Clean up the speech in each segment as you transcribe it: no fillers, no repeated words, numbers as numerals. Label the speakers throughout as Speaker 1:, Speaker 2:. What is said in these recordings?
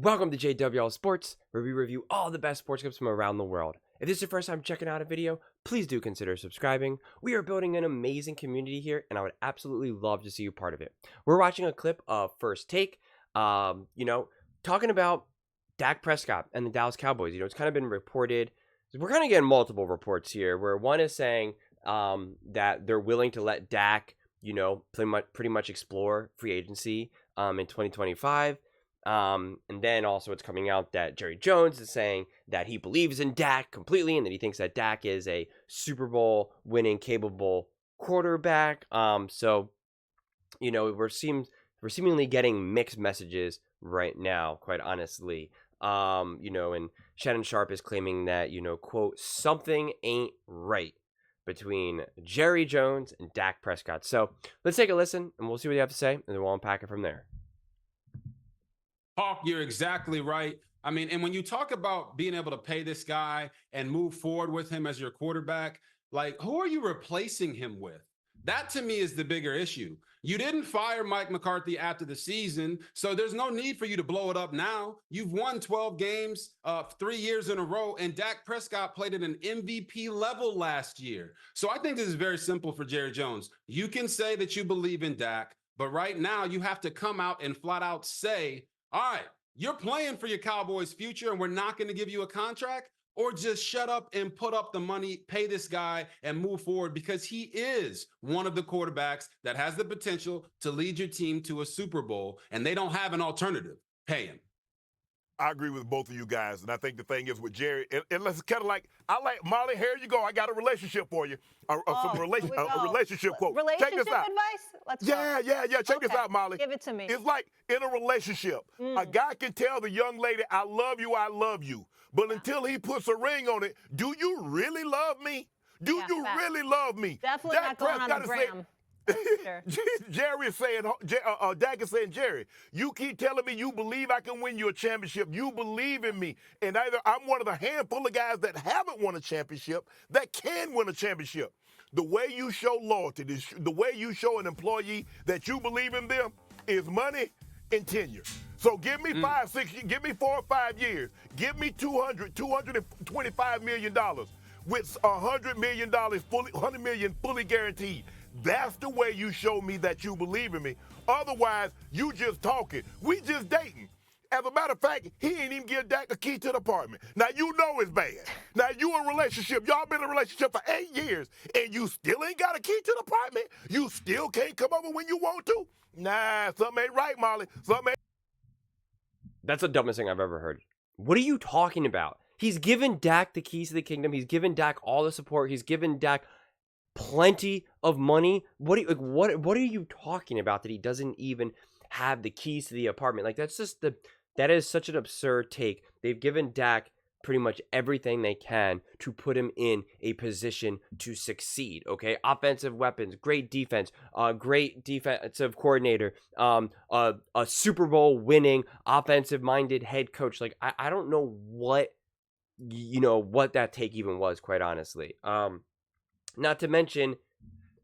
Speaker 1: Welcome to JWL Sports, where we review all the best sports clips from around the world. If this is your first time checking out a video, please do consider subscribing. We are building an amazing community here, and I would absolutely love to see you part of it. We're watching a clip of First Take, talking about Dak Prescott and the Dallas Cowboys. It's kind of been reported. We're kind of getting multiple reports here, where one is saying that they're willing to let Dak, pretty much explore free agency in 2025. And then also it's coming out that Jerry Jones is saying that he believes in Dak completely and that he thinks that Dak is a Super Bowl winning capable quarterback. So we're seemingly getting mixed messages right now, quite honestly. And Shannon Sharpe is claiming that, quote, something ain't right between Jerry Jones and Dak Prescott. So let's take a listen and we'll see what you have to say, and then we'll unpack it from there.
Speaker 2: Hawk, you're exactly right. I mean, and when you talk about being able to pay this guy and move forward with him as your quarterback, like, who are you replacing him with? That to me is the bigger issue. You didn't fire Mike McCarthy after the season, so there's no need for you to blow it up now. You've won 12 games 3 years in a row, and Dak Prescott played at an MVP level last year. So I think this is very simple for Jerry Jones. You can say that you believe in Dak, but right now you have to come out and flat out say, all right, you're playing for your Cowboys' future and we're not going to give you a contract, or just shut up and put up the money, pay this guy and move forward, because he is one of the quarterbacks that has the potential to lead your team to a Super Bowl, and they don't have an alternative. Pay him.
Speaker 3: I agree with both of you guys, and I think the thing is with Jerry, and let's kind of like, I like Molly. Here you go. I got a relationship for you, a relationship quote.
Speaker 4: Relationship
Speaker 3: Check this out.
Speaker 4: advice? Let's
Speaker 3: yeah. Check this out, Molly.
Speaker 4: Give it to me.
Speaker 3: It's like in a relationship, a guy can tell the young lady, "I love you," but until he puts a ring on it, do you really love me? Do you really love me?
Speaker 4: Definitely not going on the gram. Sure.
Speaker 3: Jerry is saying, Dak is saying, Jerry, you keep telling me you believe I can win you a championship. You believe in me. And either I'm one of the handful of guys that haven't won a championship that can win a championship. The way you show loyalty, the way you show an employee that you believe in them is money and tenure. So give me 5, 6, give me 4 or 5 years. Give me $225 million with $100 million, $100 million fully guaranteed. That's the way you show me that you believe in me. Otherwise, you just talking. We just dating. As a matter of fact, he ain't even give Dak a key to the apartment. Now, you know it's bad. Now, you in a relationship. Y'all been in a relationship for 8 years, and you still ain't got a key to the apartment. You still can't come over when you want to? Nah, something ain't right, Molly. Something ain't.
Speaker 1: That's the dumbest thing I've ever heard. What are you talking about? He's given Dak the keys to the kingdom. He's given Dak all the support. He's given Dak plenty of money. What are you talking about that he doesn't even have the keys to the apartment? Like, that is such an absurd take. They've given Dak pretty much everything they can to put him in a position to succeed. Okay, offensive weapons, great defense, great defensive coordinator, a Super Bowl winning offensive minded head coach. Like, I don't know what that take even was, quite honestly. Not to mention,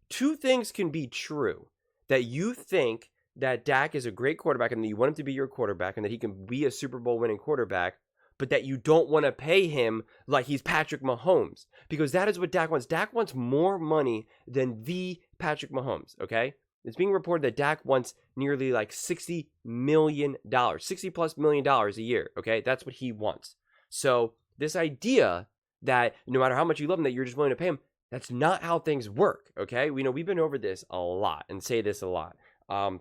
Speaker 1: two things can be true. That you think that Dak is a great quarterback and that you want him to be your quarterback and that he can be a Super Bowl winning quarterback, but that you don't want to pay him like he's Patrick Mahomes. Because that is what Dak wants. Dak wants more money than the Patrick Mahomes, okay? It's being reported that Dak wants nearly like $60 million, $60+ million a year, okay? That's what he wants. So this idea that no matter how much you love him, that you're just willing to pay him, that's not how things work, okay? We've been over this a lot and say this a lot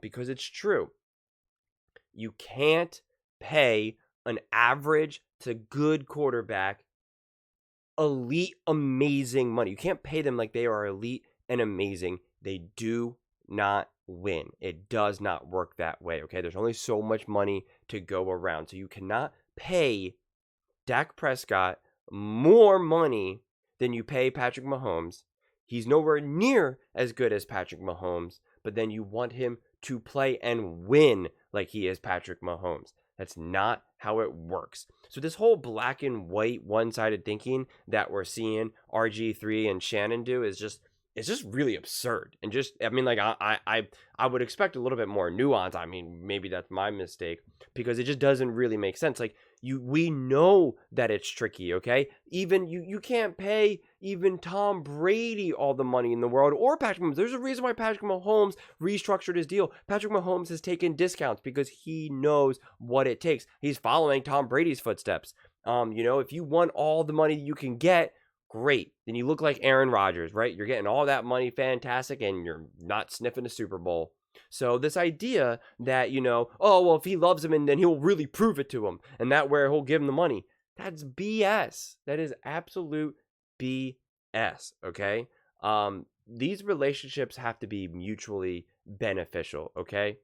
Speaker 1: because it's true. You can't pay an average to good quarterback elite, amazing money. You can't pay them like they are elite and amazing. They do not win. It does not work that way, okay? There's only so much money to go around. So you cannot pay Dak Prescott more money than you pay Patrick Mahomes. He's nowhere near as good as Patrick Mahomes, but then you want him to play and win like he is Patrick Mahomes. That's not how it works. So this whole black and white one-sided thinking that we're seeing RG3 and Shannon do is it's just really absurd. And just, I mean, like, I would expect a little bit more nuance. I mean, maybe that's my mistake, because it just doesn't really make sense. Like, we know that it's tricky, okay? Even you can't pay even Tom Brady all the money in the world, or Patrick Mahomes. There's a reason why Patrick Mahomes restructured his deal. Patrick Mahomes has taken discounts because he knows what it takes. He's following Tom Brady's footsteps. You know, if you want all the money you can get, great. Then you look like Aaron Rodgers, right? You're getting all that money, fantastic, and you're not sniffing a Super Bowl. So this idea that, you know, oh, well, if he loves him, and then he'll really prove it to him, and that where he'll give him the money, that's BS. That is absolute BS, okay? These relationships have to be mutually beneficial, okay?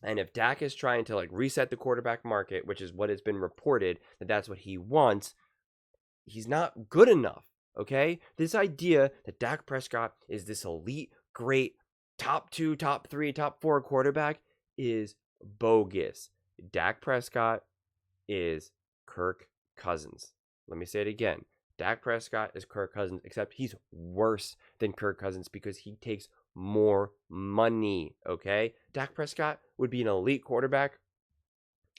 Speaker 1: And if Dak is trying to, like, reset the quarterback market, which is what has been reported, that that's what he wants, he's not good enough, okay? This idea that Dak Prescott is this elite, great, top 2, top 3, top 4 quarterback is bogus. Dak Prescott is Kirk Cousins. Let me say it again. Dak Prescott is Kirk Cousins, except he's worse than Kirk Cousins because he takes more money, okay? Dak Prescott would be an elite quarterback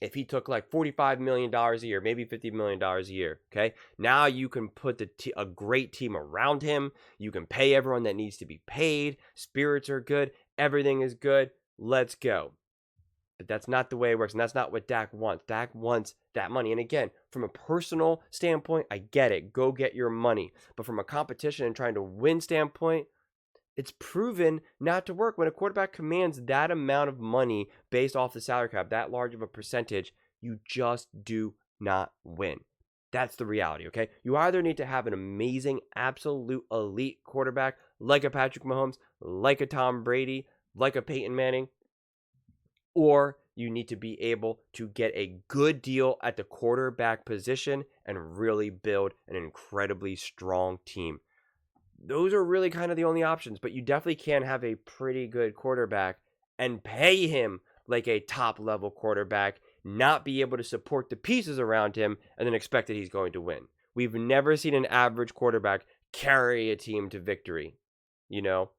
Speaker 1: if he took like $45 million a year, maybe $50 million a year, okay? Now you can put a great team around him. You can pay everyone that needs to be paid. Spirits are good. Everything is good. Let's go. But that's not the way it works, and that's not what Dak wants. Dak wants that money. And again, from a personal standpoint, I get it. Go get your money. But from a competition and trying to win standpoint, it's proven not to work. When a quarterback commands that amount of money based off the salary cap, that large of a percentage, you just do not win. That's the reality, okay? You either need to have an amazing, absolute elite quarterback like a Patrick Mahomes, like a Tom Brady, like a Peyton Manning, or you need to be able to get a good deal at the quarterback position and really build an incredibly strong team. Those are really kind of the only options, but you definitely can have a pretty good quarterback and pay him like a top-level quarterback, not be able to support the pieces around him, and then expect that he's going to win. We've never seen an average quarterback carry a team to victory. You know,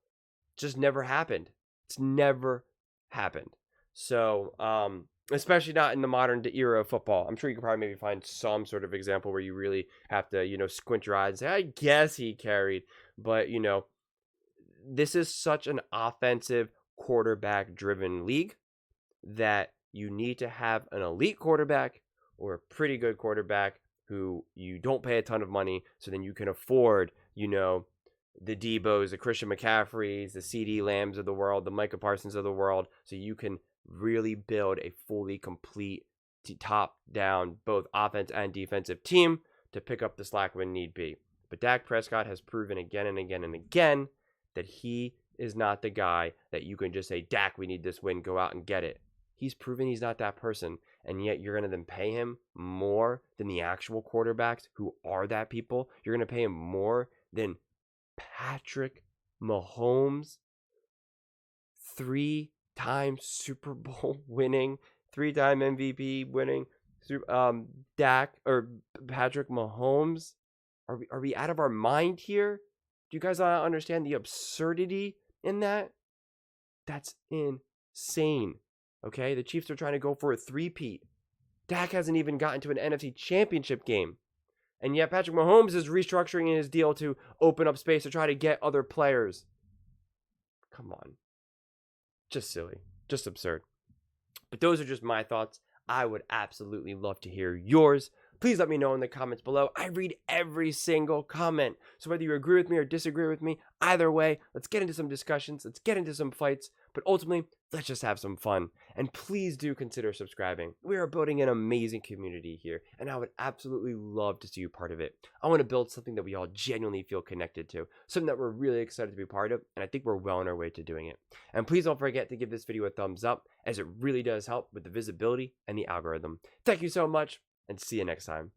Speaker 1: just never happened. It's never happened. So, especially not in the modern era of football. I'm sure you could probably maybe find some sort of example where you really have to, you know, squint your eyes and say, I guess he carried. But, you know, this is such an offensive quarterback-driven league that you need to have an elite quarterback or a pretty good quarterback who you don't pay a ton of money, so then you can afford, you know, the Debos, the Christian McCaffreys, the CD Lambs of the world, the Micah Parsons of the world, so you can really build a fully complete top-down, both offense and defensive team to pick up the slack when need be. But Dak Prescott has proven again and again and again that he is not the guy that you can just say, Dak, we need this win, go out and get it. He's proven he's not that person, and yet you're going to then pay him more than the actual quarterbacks who are that people. You're going to pay him more than Patrick Mahomes, 3-time Super Bowl winning, 3-time MVP winning, Dak or Patrick Mahomes. Are we out of our mind here? Do you guys not understand the absurdity in that? That's insane. Okay, the Chiefs are trying to go for a three-peat. Dak hasn't even gotten to an NFC Championship game. And yet Patrick Mahomes is restructuring his deal to open up space to try to get other players. Come on. Just silly. Just absurd. But those are just my thoughts. I would absolutely love to hear yours. Please let me know in the comments below. I read every single comment. So whether you agree with me or disagree with me, either way, let's get into some discussions. Let's get into some fights. But ultimately, let's just have some fun. And please do consider subscribing. We are building an amazing community here, and I would absolutely love to see you part of it. I want to build something that we all genuinely feel connected to, something that we're really excited to be part of, and I think we're well on our way to doing it. And please don't forget to give this video a thumbs up, as it really does help with the visibility and the algorithm. Thank you so much, and see you next time.